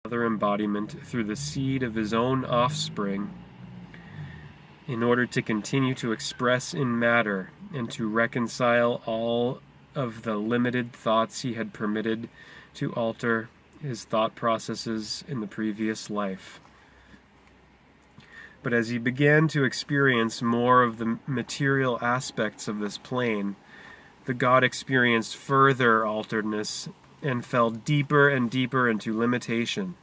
another embodiment through the seed of his own offspring, in order to continue to express in matter and to reconcile all of the limited thoughts he had permitted to alter his thought processes in the previous life. But as he began to experience more of the material aspects of this plane, the god experienced further alteredness and fell deeper and deeper into limitation.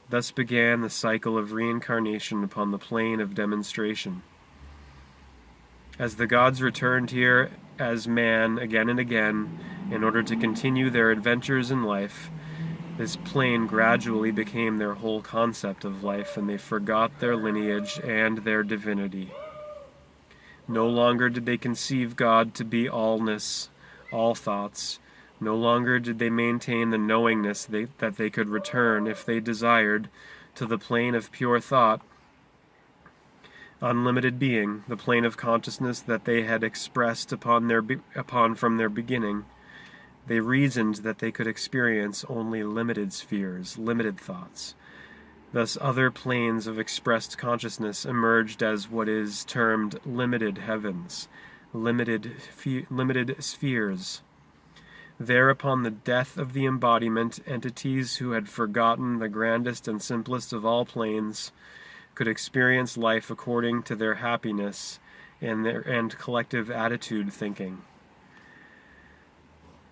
Thus began the cycle of reincarnation upon the plane of demonstration. As the gods returned here as man again and again in order to continue their adventures in life, this plane gradually became their whole concept of life, and they forgot their lineage and their divinity. No longer did they conceive God to be allness, all thoughts. No longer did they maintain the knowingness that they could return, if they desired, to the plane of pure thought, unlimited being, the plane of consciousness that they had expressed upon from their beginning. They reasoned that they could experience only limited spheres, limited thoughts. Thus other planes of expressed consciousness emerged as what is termed limited heavens, limited spheres. Thereupon the death of the embodiment, entities who had forgotten the grandest and simplest of all planes could experience life according to their happiness and collective attitude thinking.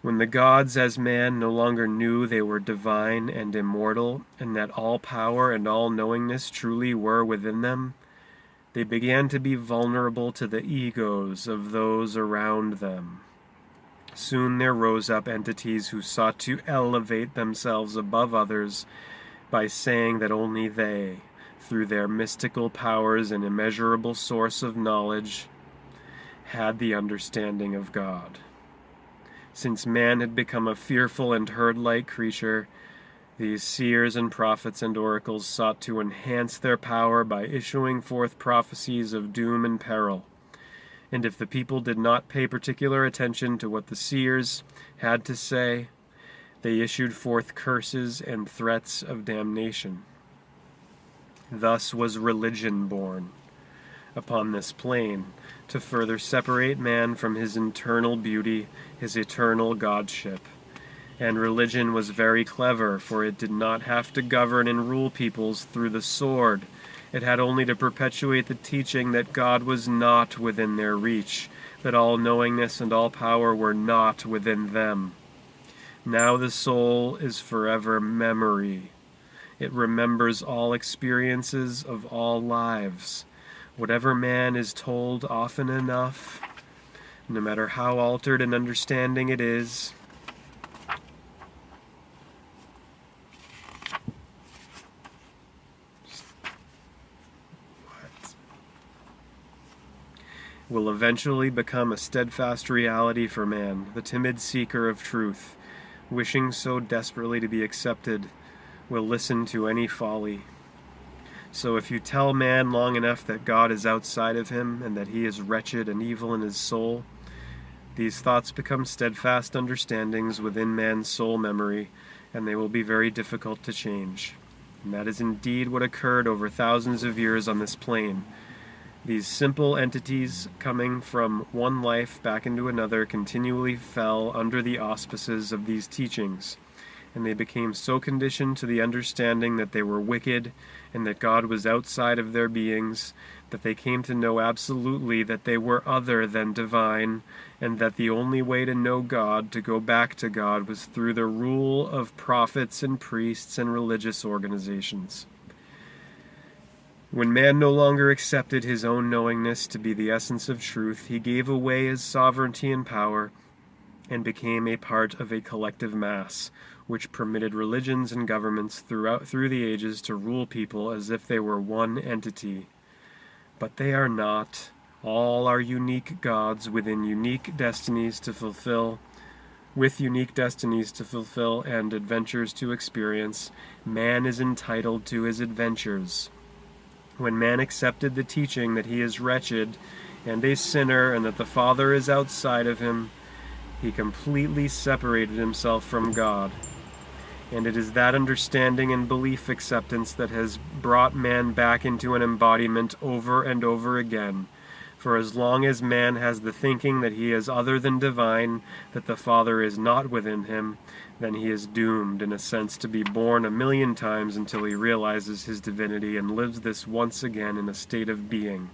When the gods as man no longer knew they were divine and immortal, and that all power and all knowingness truly were within them, they began to be vulnerable to the egos of those around them. Soon there rose up entities who sought to elevate themselves above others by saying that only they, through their mystical powers and immeasurable source of knowledge, had the understanding of God. Since man had become a fearful and herd-like creature, these seers and prophets and oracles sought to enhance their power by issuing forth prophecies of doom and peril. And if the people did not pay particular attention to what the seers had to say, they issued forth curses and threats of damnation. Thus was religion born upon this plane, to further separate man from his internal beauty, his eternal godship. And religion was very clever, for it did not have to govern and rule peoples through the sword. It had only to perpetuate the teaching that God was not within their reach, that all knowingness and all power were not within them. Now the soul is forever memory. It remembers all experiences of all lives. Whatever man is told often enough, no matter how altered an understanding it is, will eventually become a steadfast reality for man, the timid seeker of truth, wishing so desperately to be accepted, will listen to any folly. So if you tell man long enough that God is outside of him and that he is wretched and evil in his soul, these thoughts become steadfast understandings within man's soul memory, and they will be very difficult to change. And that is indeed what occurred over thousands of years on this plane. These simple entities coming from one life back into another continually fell under the auspices of these teachings, and they became so conditioned to the understanding that they were wicked and that God was outside of their beings, that they came to know absolutely that they were other than divine, and that the only way to know God, to go back to God, was through the rule of prophets and priests and religious organizations. When man no longer accepted his own knowingness to be the essence of truth, he gave away his sovereignty and power and became a part of a collective mass, which permitted religions and governments through the ages to rule people as if they were one entity. But they are not. All are unique gods within unique destinies to fulfill, and adventures to experience. Man is entitled to his adventures. When man accepted the teaching that he is wretched and a sinner and that the Father is outside of him, he completely separated himself from God. And it is that understanding and belief acceptance that has brought man back into an embodiment over and over again. For as long as man has the thinking that he is other than divine, that the Father is not within him, then he is doomed, in a sense, to be born 1,000,000 times until he realizes his divinity and lives this once again in a state of being.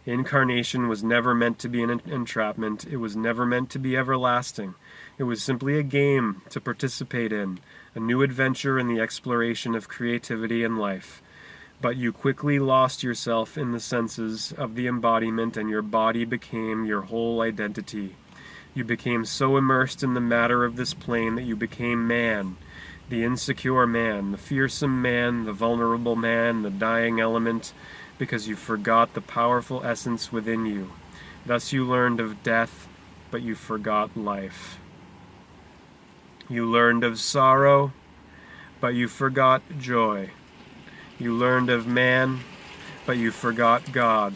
Incarnation was never meant to be an entrapment. It was never meant to be everlasting. It was simply a game to participate in, a new adventure in the exploration of creativity and life. But you quickly lost yourself in the senses of the embodiment, and your body became your whole identity. You became so immersed in the matter of this plane that you became man, the insecure man, the fearsome man, the vulnerable man, the dying element, because you forgot the powerful essence within you. Thus you learned of death, but you forgot life. You learned of sorrow, but you forgot joy. You learned of man, but you forgot God,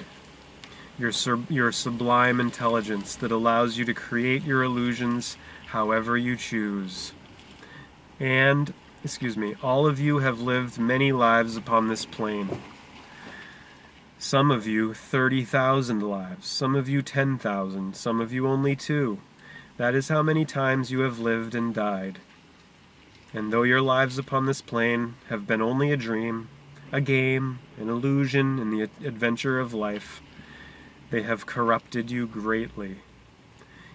your sublime intelligence that allows you to create your illusions however you choose. And, all of you have lived many lives upon this plane. Some of you 30,000 lives, some of you 10,000, some of you only 2. That is how many times you have lived and died. And though your lives upon this plane have been only a dream, a game, an illusion in the adventure of life, they have corrupted you greatly.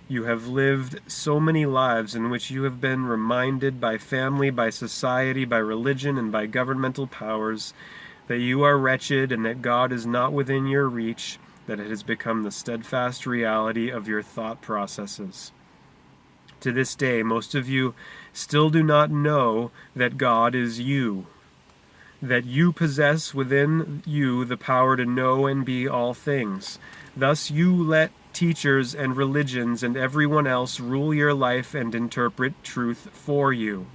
You have lived so many lives in which you have been reminded by family, by society, by religion, and by governmental powers that you are wretched and that God is not within your reach, that it has become the steadfast reality of your thought processes. To this day, most of you still do not know that God is you, that you possess within you the power to know and be all things. Thus you let teachers and religions and everyone else rule your life and interpret truth for you.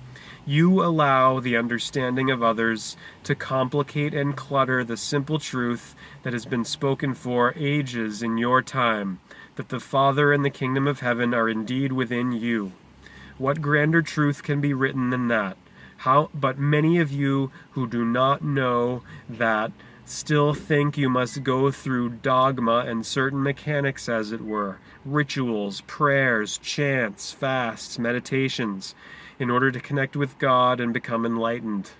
You allow the understanding of others to complicate and clutter the simple truth that has been spoken for ages in your time, that the Father and the kingdom of heaven are indeed within you. What grander truth can be written than that? But many of you who do not know that still think you must go through dogma and certain mechanics, as it were, rituals, prayers, chants, fasts, meditations, in order to connect with God and become enlightened.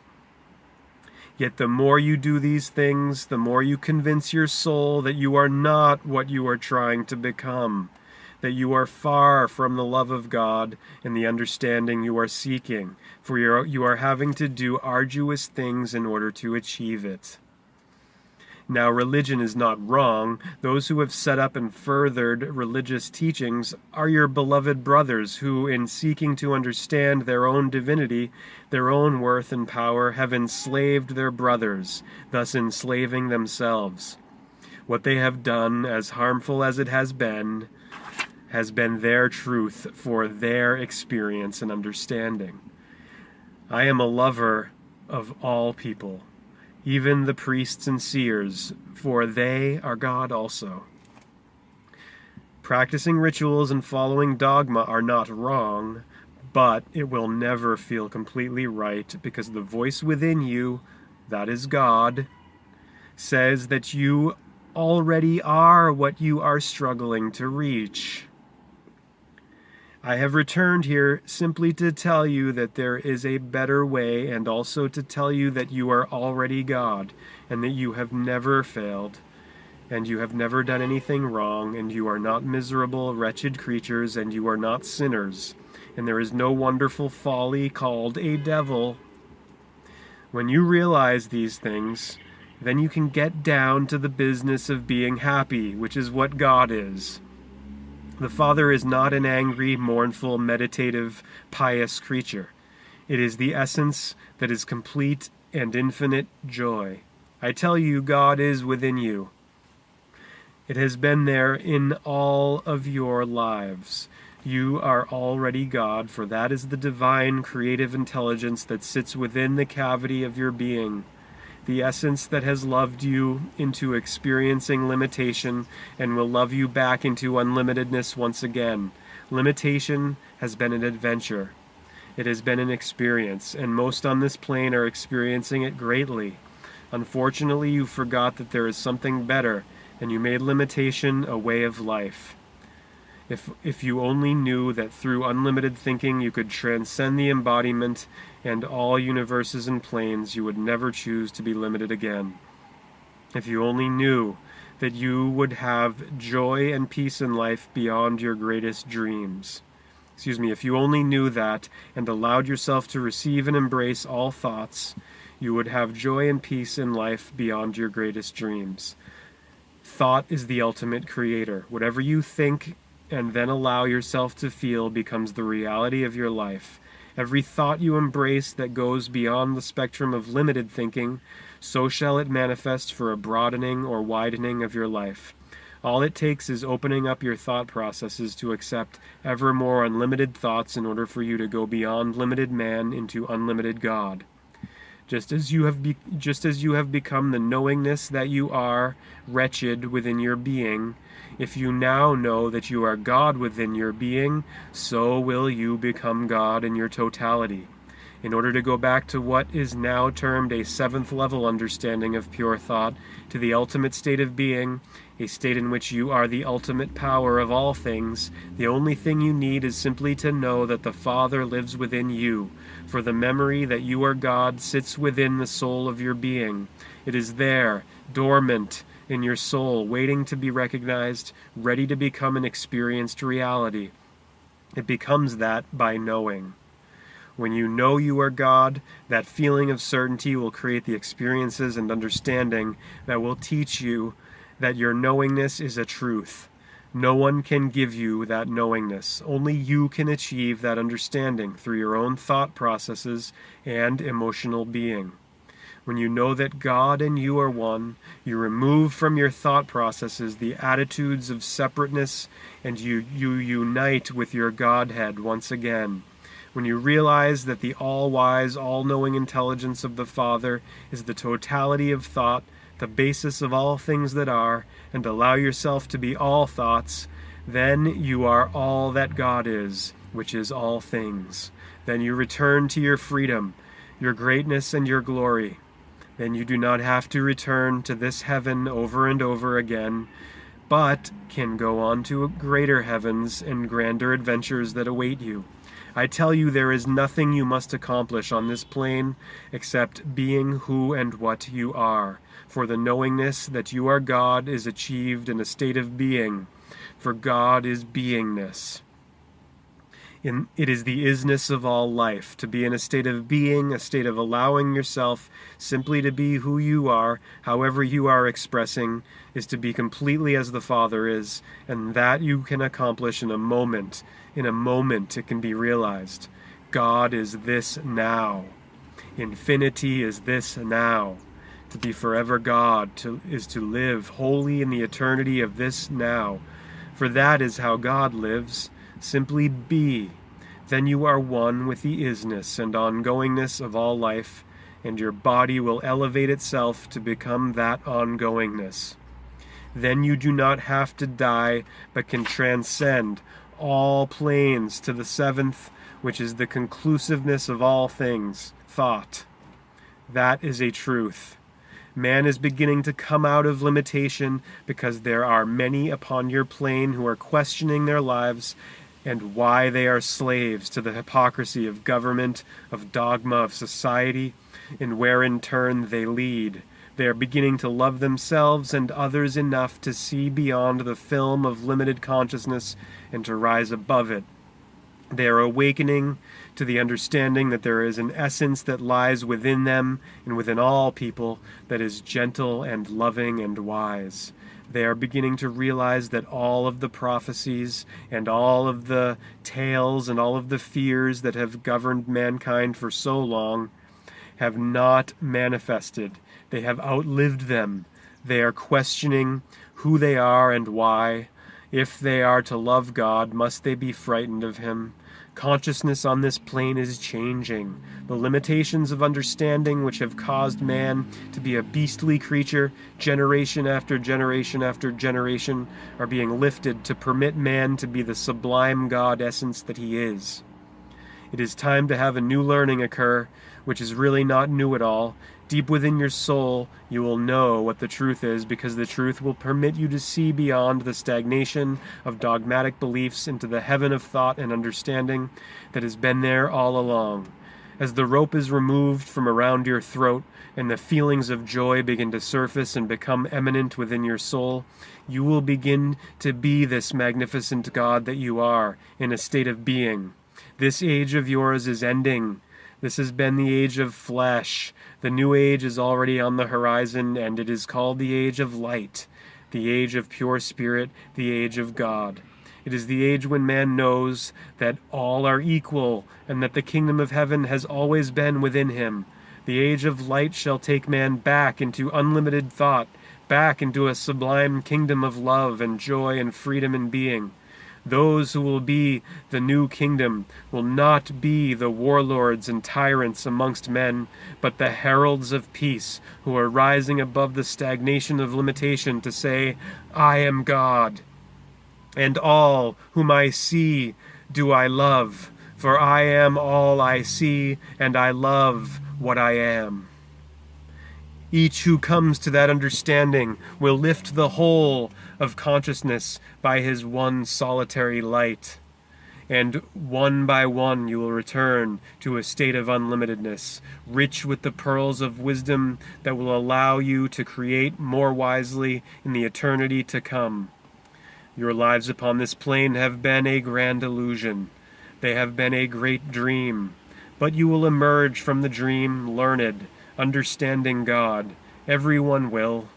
Yet the more you do these things, the more you convince your soul that you are not what you are trying to become, that you are far from the love of God and the understanding you are seeking, for you are having to do arduous things in order to achieve it. Now, religion is not wrong. Those who have set up and furthered religious teachings are your beloved brothers who, in seeking to understand their own divinity, their own worth and power, have enslaved their brothers, thus enslaving themselves. What they have done, as harmful as it has been their truth for their experience and understanding. I am a lover of all people, even the priests and seers, for they are God also. Practicing rituals and following dogma are not wrong, but it will never feel completely right, because the voice within you, that is God, says that you already are what you are struggling to reach. I have returned here simply to tell you that there is a better way, and also to tell you that you are already God, and that you have never failed, and you have never done anything wrong, and you are not miserable, wretched creatures, and you are not sinners, and there is no wonderful folly called a devil. When you realize these things, then you can get down to the business of being happy, which is what God is. The Father is not an angry, mournful, meditative, pious creature. It is the essence that is complete and infinite joy. I tell you, God is within you. It has been there in all of your lives. You are already God, for that is the divine creative intelligence that sits within the cavity of your being, the essence that has loved you into experiencing limitation and will love you back into unlimitedness once again. Limitation has been an adventure. It has been an experience, and most on this plane are experiencing it greatly. Unfortunately, you forgot that there is something better, and you made limitation a way of life. If you only knew that through unlimited thinking you could transcend the embodiment and all universes and planes, you would never choose to be limited again. If you only knew that you would have joy and peace in life beyond your greatest dreams. If you only knew that and allowed yourself to receive and embrace all thoughts, you would have joy and peace in life beyond your greatest dreams. Thought is the ultimate creator. Whatever you think and then allow yourself to feel becomes the reality of your life. Every thought you embrace that goes beyond the spectrum of limited thinking, so shall it manifest for a broadening or widening of your life. All it takes is opening up your thought processes to accept ever more unlimited thoughts in order for you to go beyond limited man into unlimited God. Just as you have become the knowingness that you are wretched within your being, if you now know that you are God within your being, so will you become God in your totality. In order to go back to what is now termed a seventh level understanding of pure thought, to the ultimate state of being, a state in which you are the ultimate power of all things, the only thing you need is simply to know that the Father lives within you, for the memory that you are God sits within the soul of your being. It is there, dormant in your soul, waiting to be recognized, ready to become an experienced reality. It becomes that by knowing. When you know you are God, that feeling of certainty will create the experiences and understanding that will teach you that your knowingness is a truth. No one can give you that knowingness. Only you can achieve that understanding through your own thought processes and emotional being. When you know that God and you are one, you remove from your thought processes the attitudes of separateness, and you unite with your Godhead once again. When you realize that the all-wise, all-knowing intelligence of the Father is the totality of thought, the basis of all things that are, and allow yourself to be all thoughts, then you are all that God is, which is all things. Then you return to your freedom, your greatness, and your glory. Then you do not have to return to this heaven over and over again, but can go on to greater heavens and grander adventures that await you. I tell you, there is nothing you must accomplish on this plane except being who and what you are. For the knowingness that you are God is achieved in a state of being, for God is beingness. It is the isness of all life, to be in a state of being, a state of allowing yourself simply to be who you are, however you are expressing, is to be completely as the Father is, and that you can accomplish in a moment. In a moment it can be realized. God is this now. Infinity is this now. To be forever God is to live wholly in the eternity of this now. For that is how God lives. Simply be. Then you are one with the isness and ongoingness of all life, and your body will elevate itself to become that ongoingness. Then you do not have to die, but can transcend all planes to the seventh, which is the conclusiveness of all things, thought. That is a truth. Man is beginning to come out of limitation because there are many upon your plane who are questioning their lives and why they are slaves to the hypocrisy of government, of dogma, of society, and where in turn they lead. They are beginning to love themselves and others enough to see beyond the film of limited consciousness and to rise above it. They are awakening to the understanding that there is an essence that lies within them and within all people that is gentle and loving and wise. They are beginning to realize that all of the prophecies and all of the tales and all of the fears that have governed mankind for so long have not manifested. They have outlived them. They are questioning who they are and why. If they are to love God, must they be frightened of Him? Consciousness on this plane is changing. The limitations of understanding which have caused man to be a beastly creature, generation after generation after generation, are being lifted to permit man to be the sublime God essence that he is. It is time to have a new learning occur, which is really not new at all. Deep within your soul, you will know what the truth is, because the truth will permit you to see beyond the stagnation of dogmatic beliefs into the heaven of thought and understanding that has been there all along. As the rope is removed from around your throat and the feelings of joy begin to surface and become eminent within your soul, you will begin to be this magnificent God that you are in a state of being. This age of yours is ending. This has been the age of flesh. The new age is already on the horizon, and it is called the age of light, the age of pure spirit, the age of God. It is the age when man knows that all are equal, and that the kingdom of heaven has always been within him. The age of light shall take man back into unlimited thought, back into a sublime kingdom of love and joy and freedom and being. Those who will be the new kingdom will not be the warlords and tyrants amongst men, but the heralds of peace, who are rising above the stagnation of limitation to say, I am God. And all whom I see do I love, for I am all I see, and I love what I am. Each who comes to that understanding will lift the whole of consciousness by his one solitary light. And one by one you will return to a state of unlimitedness, rich with the pearls of wisdom that will allow you to create more wisely in the eternity to come. Your lives upon this plane have been a grand illusion. They have been a great dream. But you will emerge from the dream learned, understanding God. Everyone will.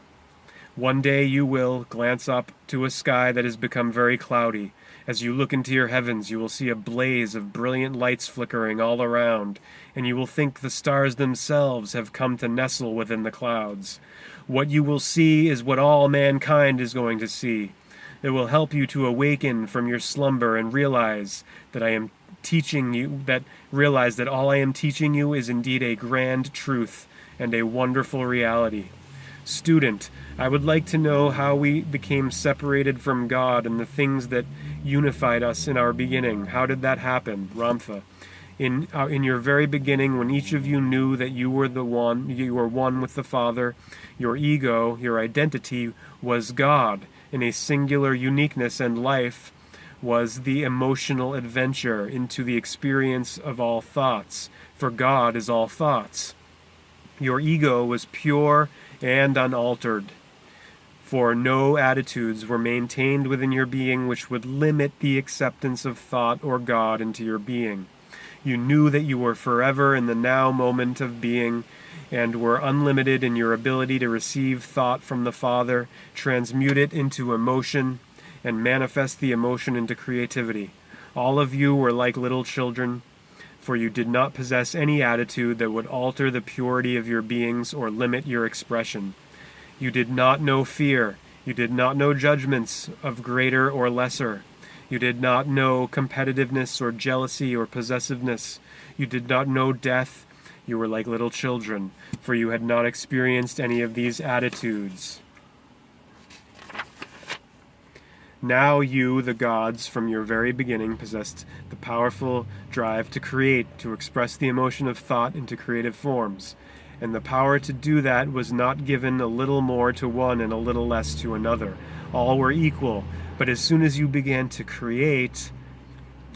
One day you will glance up to a sky that has become very cloudy. As you look into your heavens, you will see a blaze of brilliant lights flickering all around, and you will think the stars themselves have come to nestle within the clouds. What you will see is what all mankind is going to see. It will help you to awaken from your slumber and realize that all I am teaching you is indeed a grand truth and a wonderful reality. Student, I would like to know how we became separated from God and the things that unified us in our beginning. How did that happen, Ramtha? In your very beginning, when each of you knew that you were one with the Father, your ego, your identity was God in a singular uniqueness, and life was the emotional adventure into the experience of all thoughts, for God is all thoughts. Your ego was pure and unaltered, for no attitudes were maintained within your being which would limit the acceptance of thought or God into your being. You knew that you were forever in the now moment of being, and were unlimited in your ability to receive thought from the Father, transmute it into emotion, and manifest the emotion into creativity. All of you were like little children, for you did not possess any attitude that would alter the purity of your beings or limit your expression. You did not know fear. You did not know judgments of greater or lesser. You did not know competitiveness or jealousy or possessiveness. You did not know death. You were like little children, for you had not experienced any of these attitudes. Now you, the gods, from your very beginning, possessed the powerful drive to create, to express the emotion of thought into creative forms. And the power to do that was not given a little more to one and a little less to another. All were equal. But as soon as you began to create,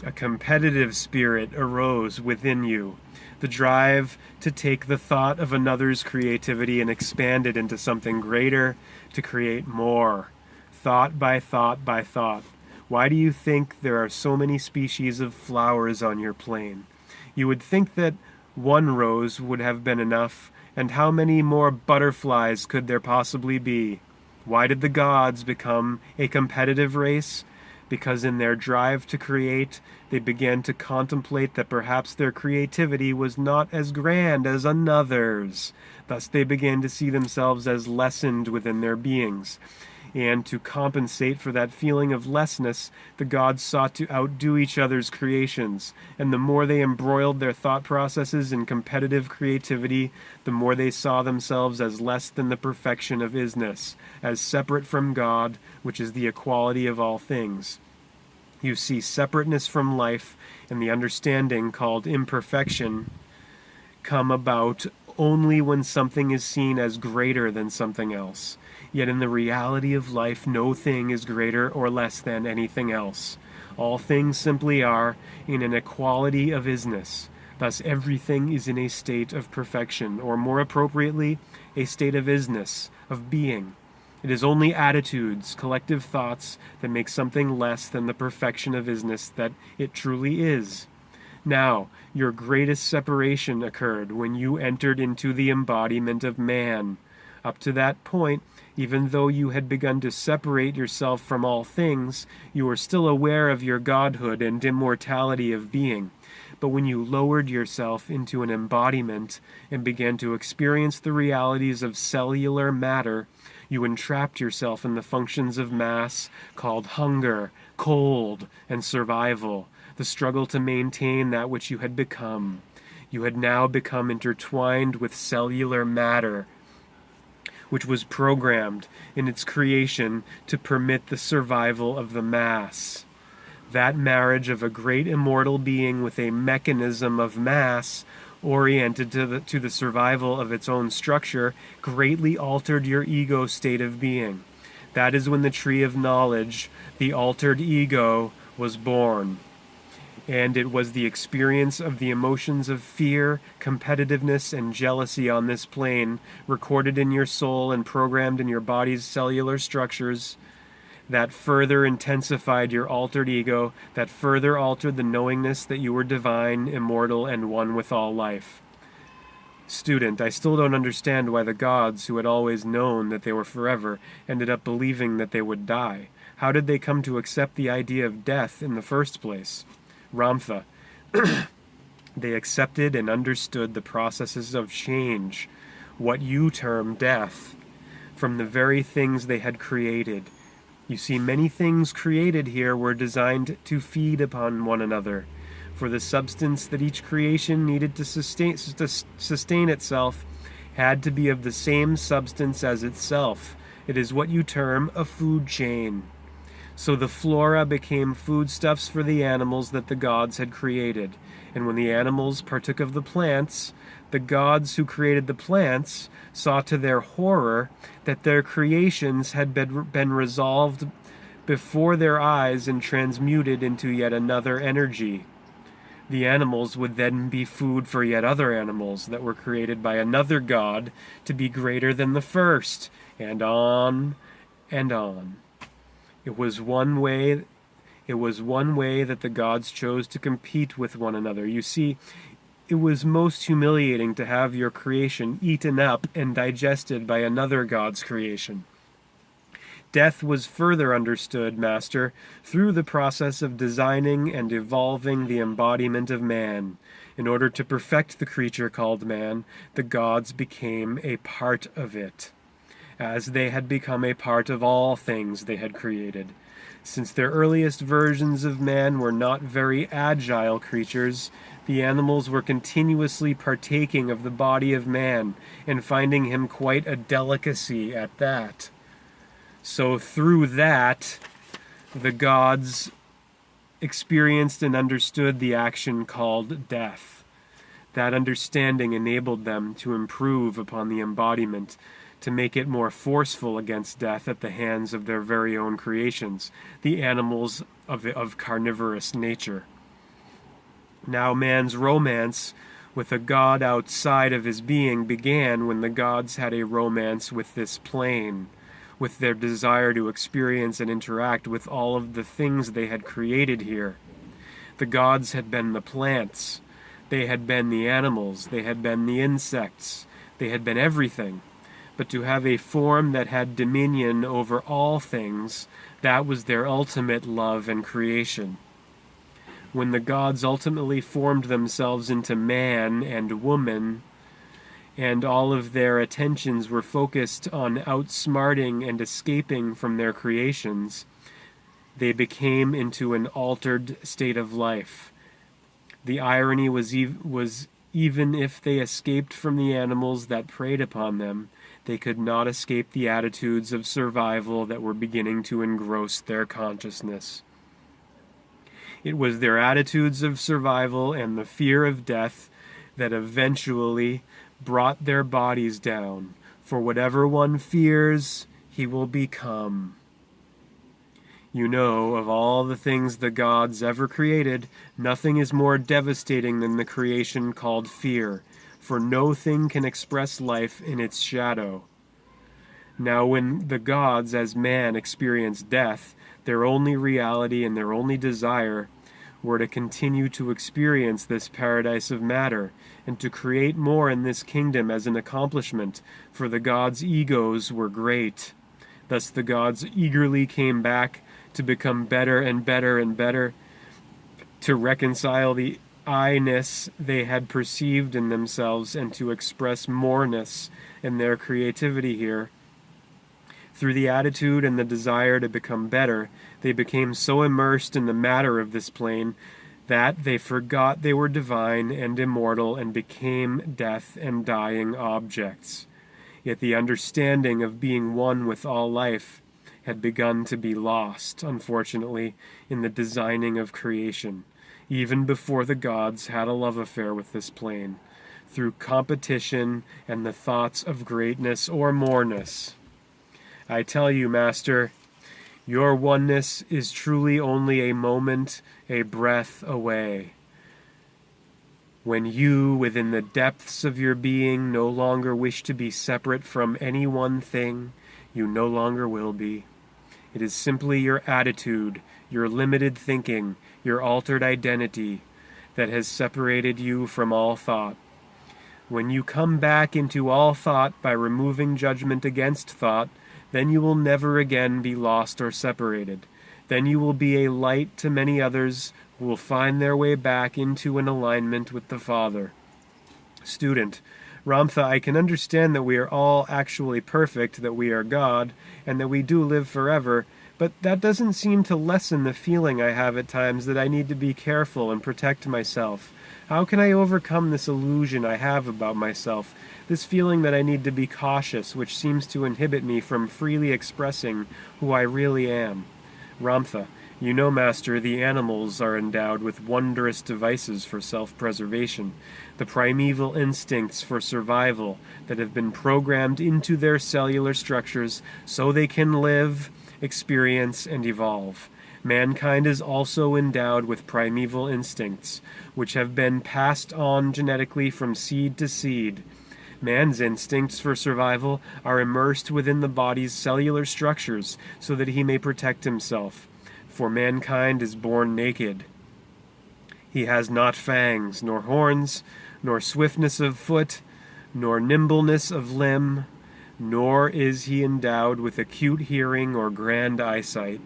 a competitive spirit arose within you. The drive to take the thought of another's creativity and expand it into something greater, to create more. Thought by thought by thought. Why do you think there are so many species of flowers on your plane? You would think that one rose would have been enough, and how many more butterflies could there possibly be? Why did the gods become a competitive race? Because in their drive to create, they began to contemplate that perhaps their creativity was not as grand as another's. Thus they began to see themselves as lessened within their beings. And to compensate for that feeling of lessness, the gods sought to outdo each other's creations, and the more they embroiled their thought processes in competitive creativity, the more they saw themselves as less than the perfection of isness, as separate from God, which is the equality of all things. You see separateness from life and the understanding called imperfection come about only when something is seen as greater than something else. Yet in the reality of life, no thing is greater or less than anything else. All things simply are in an equality of isness. Thus everything is in a state of perfection, or more appropriately, a state of isness, of being. It is only attitudes, collective thoughts, that make something less than the perfection of isness that it truly is. Now, your greatest separation occurred when you entered into the embodiment of man. Up to that point, even though you had begun to separate yourself from all things, you were still aware of your godhood and immortality of being. But when you lowered yourself into an embodiment and began to experience the realities of cellular matter, you entrapped yourself in the functions of mass called hunger, cold, and survival, the struggle to maintain that which you had become. You had now become intertwined with cellular matter, which was programmed in its creation to permit the survival of the mass. That marriage of a great immortal being with a mechanism of mass oriented to the survival of its own structure greatly altered your ego state of being. That is when the tree of knowledge, the altered ego, was born. And it was the experience of the emotions of fear, competitiveness, and jealousy on this plane, recorded in your soul and programmed in your body's cellular structures, that further intensified your altered ego, that further altered the knowingness that you were divine, immortal, and one with all life. Student, I still don't understand why the gods, who had always known that they were forever, ended up believing that they would die. How did they come to accept the idea of death in the first place? Ramtha. They accepted and understood the processes of change, what you term death, from the very things they had created. You see, many things created here were designed to feed upon one another, for the substance that each creation needed to sustain itself had to be of the same substance as itself. It is what you term a food chain. So the flora became foodstuffs for the animals that the gods had created. And when the animals partook of the plants, the gods who created the plants saw to their horror that their creations had been resolved before their eyes and transmuted into yet another energy. The animals would then be food for yet other animals that were created by another god to be greater than the first, and on and on. It was one way that the gods chose to compete with one another. You see, it was most humiliating to have your creation eaten up and digested by another god's creation. Death was further understood, Master, through the process of designing and evolving the embodiment of man. In order to perfect the creature called man, the gods became a part of it, as they had become a part of all things they had created. Since their earliest versions of man were not very agile creatures, the animals were continuously partaking of the body of man and finding him quite a delicacy at that. So through that, the gods experienced and understood the action called death. That understanding enabled them to improve upon the embodiment, to make it more forceful against death at the hands of their very own creations, the animals of carnivorous nature. Now man's romance with a god outside of his being began when the gods had a romance with this plane, with their desire to experience and interact with all of the things they had created here. The gods had been the plants, they had been the animals, they had been the insects, they had been everything. But to have a form that had dominion over all things, that was their ultimate love and creation. When the gods ultimately formed themselves into man and woman, and all of their attentions were focused on outsmarting and escaping from their creations, they became into an altered state of life. The irony was even if they escaped from the animals that preyed upon them, they could not escape the attitudes of survival that were beginning to engross their consciousness. It was their attitudes of survival and the fear of death that eventually brought their bodies down. For whatever one fears, he will become. You know, of all the things the gods ever created, nothing is more devastating than the creation called fear, for no thing can express life in its shadow. Now, when the gods, as man, experienced death, their only reality and their only desire were to continue to experience this paradise of matter, and to create more in this kingdom as an accomplishment, for the gods' egos were great. Thus the gods eagerly came back to become better and better and better, to reconcile the I-ness they had perceived in themselves, and to express moreness in their creativity here. Through the attitude and the desire to become better, they became so immersed in the matter of this plane that they forgot they were divine and immortal and became death and dying objects. Yet the understanding of being one with all life had begun to be lost, unfortunately, in the designing of creation, even before the gods had a love affair with this plane, through competition and the thoughts of greatness or moreness. I tell you, Master, your oneness is truly only a moment, a breath away. When you, within the depths of your being, no longer wish to be separate from any one thing, you no longer will be. It is simply your attitude, your limited thinking, your altered identity that has separated you from all thought. When you come back into all thought by removing judgment against thought, then you will never again be lost or separated. Then you will be a light to many others who will find their way back into an alignment with the Father. Student, Ramtha, I can understand that we are all actually perfect, that we are God, and that we do live forever, but that doesn't seem to lessen the feeling I have at times that I need to be careful and protect myself. How can I overcome this illusion I have about myself, this feeling that I need to be cautious, which seems to inhibit me from freely expressing who I really am? Ramtha, you know, Master, the animals are endowed with wondrous devices for self-preservation, the primeval instincts for survival that have been programmed into their cellular structures so they can live, experience, and evolve. Mankind is also endowed with primeval instincts, which have been passed on genetically from seed to seed. Man's instincts for survival are immersed within the body's cellular structures so that he may protect himself. For mankind is born naked. He has not fangs, nor horns, nor swiftness of foot, nor nimbleness of limb, nor is he endowed with acute hearing or grand eyesight.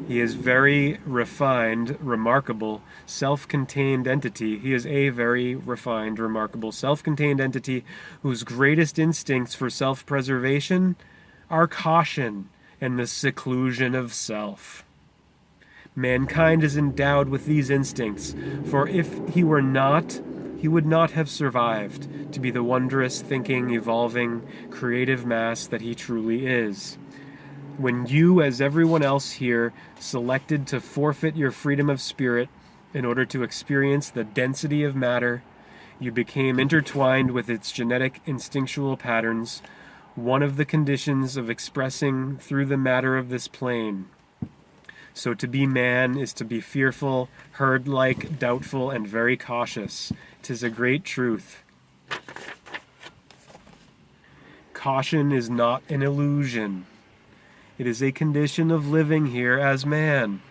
He is very refined, remarkable, self-contained entity. He is a very refined, remarkable, self-contained entity whose greatest instincts for self-preservation are caution and the seclusion of self. Mankind is endowed with these instincts, for if he were not, he would not have survived to be the wondrous, thinking, evolving, creative mass that he truly is. When you, as everyone else here, selected to forfeit your freedom of spirit in order to experience the density of matter, you became intertwined with its genetic instinctual patterns, one of the conditions of expressing through the matter of this plane. So to be man is to be fearful, herd-like, doubtful, and very cautious. 'Tis a great truth. Caution is not an illusion. It is a condition of living here as man.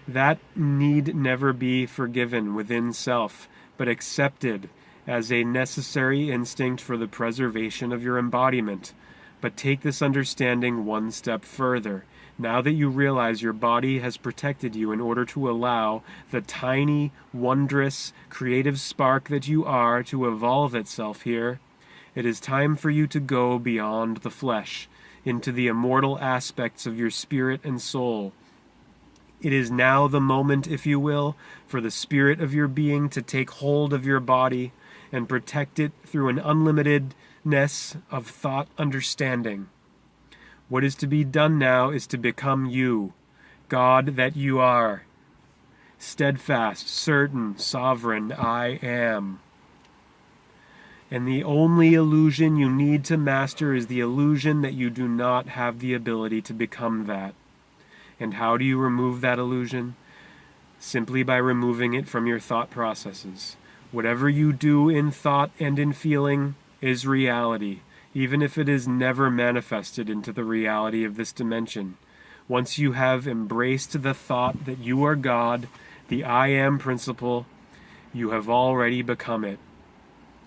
That need never be forgiven within self, but accepted as a necessary instinct for the preservation of your embodiment. But take this understanding one step further. Now that you realize your body has protected you in order to allow the tiny, wondrous, creative spark that you are to evolve itself here, it is time for you to go beyond the flesh, into the immortal aspects of your spirit and soul. It is now the moment, if you will, for the spirit of your being to take hold of your body and protect it through an unlimitedness of thought understanding. What is to be done now is to become you. God that you are. Steadfast, certain, sovereign, I am. And the only illusion you need to master is the illusion that you do not have the ability to become that. And how do you remove that illusion? Simply by removing it from your thought processes. Whatever you do in thought and in feeling is reality, even if it is never manifested into the reality of this dimension. Once you have embraced the thought that you are God, the I am principle, you have already become it.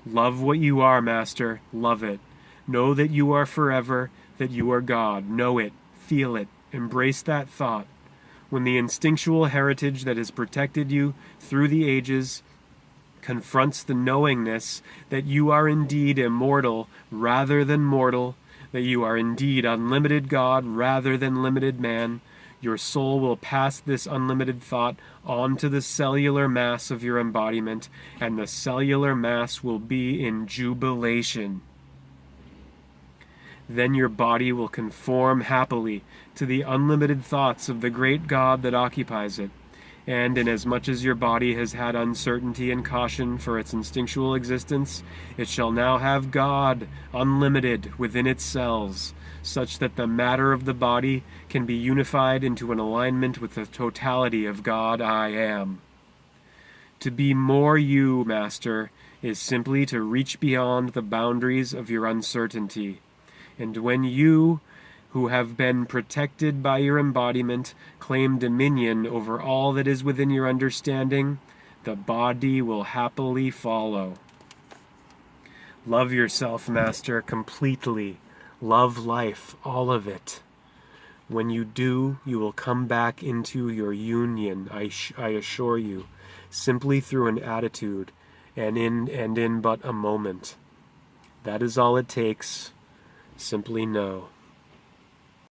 Love what you are, Master. Love it. Know that you are forever, that you are God. Know it. Feel it. Embrace that thought. When the instinctual heritage that has protected you through the ages confronts the knowingness that you are indeed immortal rather than mortal, that you are indeed unlimited God rather than limited man, your soul will pass this unlimited thought on to the cellular mass of your embodiment, and the cellular mass will be in jubilation. Then your body will conform happily to the unlimited thoughts of the great God that occupies it. And inasmuch as your body has had uncertainty and caution for its instinctual existence, it shall now have God unlimited within its cells, such that the matter of the body can be unified into an alignment with the totality of God I am. To be more you, Master, is simply to reach beyond the boundaries of your uncertainty. And when you, who have been protected by your embodiment, claim dominion over all that is within your understanding, the body will happily follow. Love yourself, Master, completely. Love life, all of it. When you do, you will come back into your union, I assure you, simply through an attitude, and in but a moment. That is all it takes. Simply know.